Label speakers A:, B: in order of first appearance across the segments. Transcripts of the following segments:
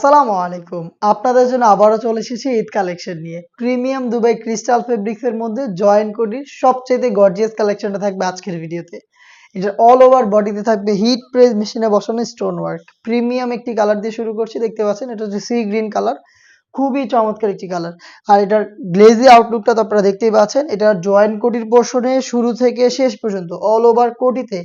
A: আসসালামু আলাইকুম। আপনাদের জন্য আবারও চলে এসেছি ঈদ কালেকশন নিয়ে। প্রিমিয়াম দুবাই ক্রিস্টাল ফেব্রিক্স এর মধ্যে জয়েন্ট কোডির সবচাইতে গর্জিয়াস কালেকশনটা থাকবে আজকের ভিডিওতে। এটার অল ওভার বডিতে থাকবে হিট প্রেস মেশিনে বসানো স্টোন ওয়ার্ক। প্রিমিয়াম একটি কালার দিয়ে শুরু করছি, দেখতে পাচ্ছেন এটা হচ্ছে সি গ্রিন কালার। খুবই চমৎকার একটি কালার। আর এটার গ্লেজি আউটলুকটা তো আপনারা দেখতেই পাচ্ছেন। এটার জয়েন্ট কোটির পোর্শনে শুরু থেকে শেষ পর্যন্ত অল ওভার কোটিতে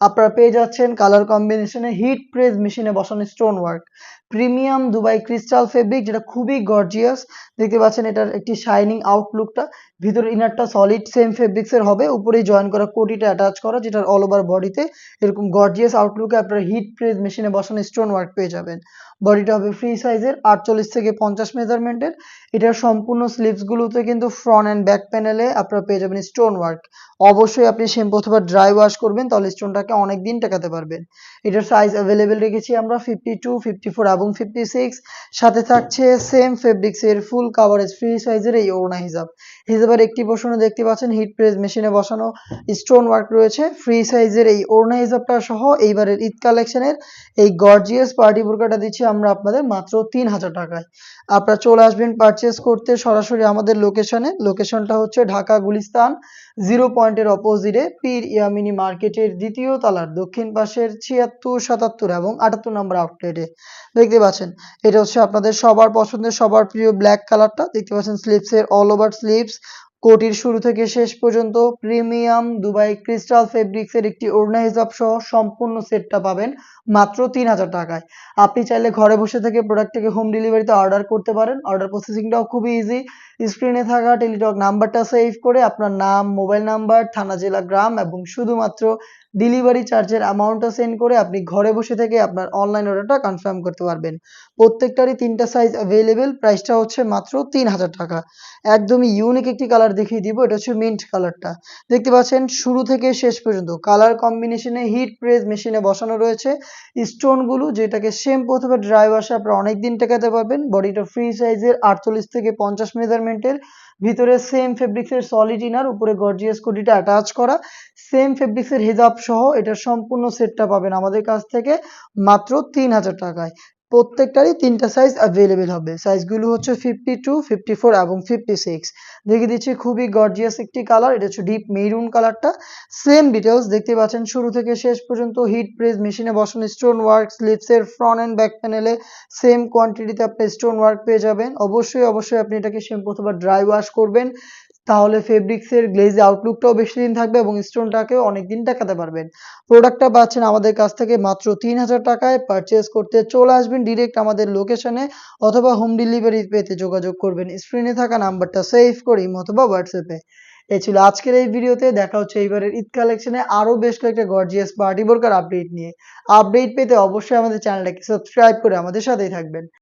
A: আপনারা পেয়ে যাচ্ছেন কালার কম্বিনেশনে হিট প্রেস মেশিনে বসানো stone work. Premium Dubai crystal fabric, যেটা খুবই গর্জিয়াস। দেখতে পাচ্ছেন এটার একটি শাইনিং আউটলুকটা। ভিতরে ইনারটা সলিড সেম ফেব্রিক্স এর হবে, উপরেই জয়েন করা কোটিটা অ্যাটাচ করা, যেটার অল ওভার বডিতে এরকম গর্জিয়াস আউটলুকে আপনারা হিট প্রেস মেশিনে বসানো স্টোন ওয়ার্ক পেয়ে যাবেন। বডিটা হবে ফ্রি সাইজের 48 থেকে 50 মেজারমেন্টের। এটার সম্পূর্ণ স্লিভস গুলোতে কিন্তু ফ্রন্ট অ্যান্ড ব্যাক প্যানেলে আপনারা পেয়ে যাবেন স্টোন ওয়ার্ক। অবশ্যই আপনি শ্যাম্পু অথবা ড্রাই ওয়াশ করবেন, তাহলে স্টোনটাকে অনেক দিন টেকাতে পারবেন। এটার সাইজ অ্যাভেলেবেল রেখেছি আমরা 52, 54 এবং 56। সাথে থাকছে সেম ফেব্রিক্স এর ফুল কাভারেজ ফ্রি সাইজের এই ওড়না হিজাব। হিজাবের একটি পোর্শনে দেখতে পাচ্ছেন হিট প্রেস মেশিনে বসানো স্টোন ওয়ার্ক রয়েছে। ফ্রি সাইজের এই ওড়না হিজাবটা সহ এইবারের ঈদ কালেকশনের এই গর্জিয়াস পার্টি বোরকাটা দিচ্ছি আমরা আপনাদের মাত্র 3000 টাকায়। আপনারা চলে আসবেন পারচেস করতে সরাসরি আমাদের লোকেশনে। লোকেশনটা হচ্ছে ঢাকা গুলিস্তান 0 পয়েন্টের অপোজিটে পীর ইয়ামিনী মার্কেটের দ্বিতীয় তলার দক্ষিণ পাশের 76, 77 এবং 78 নম্বর আউটলেটে। দেখতে পাচ্ছেন এটা হচ্ছে আপনাদের সবার পছন্দের সবার প্রিয় ব্ল্যাক কালারটা। দেখতে পাচ্ছেন স্লিভসের অল ওভার স্লিভস, কোটির শুরু থেকে শেষ পর্যন্ত প্রিমিয়াম দুবাই ক্রিস্টাল ফেব্রিক্স এর একটি ওড়না হিজাব সহ সম্পূর্ণ সেটটা পাবেন মাত্র 3000 টাকায়। আপনি চাইলে ঘরে বসে থেকে প্রোডাক্টটাকে হোম ডেলিভারিতে অর্ডার করতে পারেন। অর্ডার প্রসেসিংটাও খুবই ইজি। স্ক্রিনে থাকা টেলিটক নাম্বারটা সেভ করে আপনার নাম, মোবাইল নাম্বার, থানা, জেলা, গ্রাম এবং শুধুমাত্র ডেলিভারি চার্জের অ্যামাউন্টটা সেন্ড করে আপনি ঘরে বসে থেকে আপনার অনলাইন অর্ডারটা কনফার্ম করতে পারবেন। প্রত্যেকটারই 3টা সাইজ অ্যাভেলেবেল। প্রাইসটা হচ্ছে মাত্র 3000 টাকা। একদমই ইউনিক একটি কালার দেখিয়ে দিব, এটা হচ্ছে মিন্ট কালারটা। দেখতে পাচ্ছেন শুরু থেকে শেষ পর্যন্ত কালার কম্বিনেশনে হিট প্রেস মেশিনে বসানো রয়েছে স্টোন গুলো, যেটাকে শ্যাম্পু অথবা ড্রাই ওয়াশে আপনারা অনেকদিন টেকাতে পারবেন। বডিটা ফ্রি সাইজের 48 থেকে 50 মেজারমেন্টের। ভিতরে সেম ফেব্রিক্স এর সলিড ইনার, উপরে গর্জিয়াস কোটিটা অ্যাটাচ করা, সেম ফেব্রিক্স এর হিজাব সহ এটার সম্পূর্ণ সেটটা পাবেন আমাদের কাছ থেকে মাত্র 3000 টাকায়। প্রত্যেকটারই 3টা সাইজ অ্যাভেলেবেল হবে। সাইজগুলো হচ্ছে 52, 54 এবং 56। দেখিয়ে দিচ্ছি খুবই গর্জিয়াস একটি কালার। এটা হচ্ছে ডিপ মেরুন কালারটা। সেম ডিটেলস দেখতে পাচ্ছেন শুরু থেকে শেষ পর্যন্ত হিট প্রেস মেশিনে বসানো স্টোন ওয়ার্ক। স্লিভস এর ফ্রন্ট এন্ড ব্যাক প্যানেলে সেম কোয়ান্টিটিতে আপনি স্টোন ওয়ার্ক পেয়ে যাবেন। অবশ্যই আপনি এটাকে শ্যাম্পু অথবা ড্রাই ওয়াশ করবেন, তাহলে ফেব্রিক্স এর গ্লেজি আউটলুকটাও বেশি দিন থাকবে এবং স্টোনটাকেও অনেকদিন টেকাতে পারবেন। প্রোডাক্টটা পাচ্ছেন আমাদের কাছ থেকে মাত্র 3000 টাকায়। পারচেজ করতে চলে আসবেন ডিরেক্ট আমাদের লোকেশনে অথবা হোম ডেলিভারি পেতে যোগাযোগ করবেন স্ক্রিনে থাকা নাম্বারটা সেভ করে ইমো অথবা হোয়াটসঅ্যাপে। এই ছিল আজকের এই ভিডিওতে। দেখা হচ্ছে এইবারের ঈদ কালেকশনে আরো বেশ কয়েকটা গর্জিয়াস পার্টি বোরকার আপডেট নিয়ে। আপডেট পেতে অবশ্যই আমাদের চ্যানেলটাকে সাবস্ক্রাইব করে আমাদের সাথেই থাকবেন।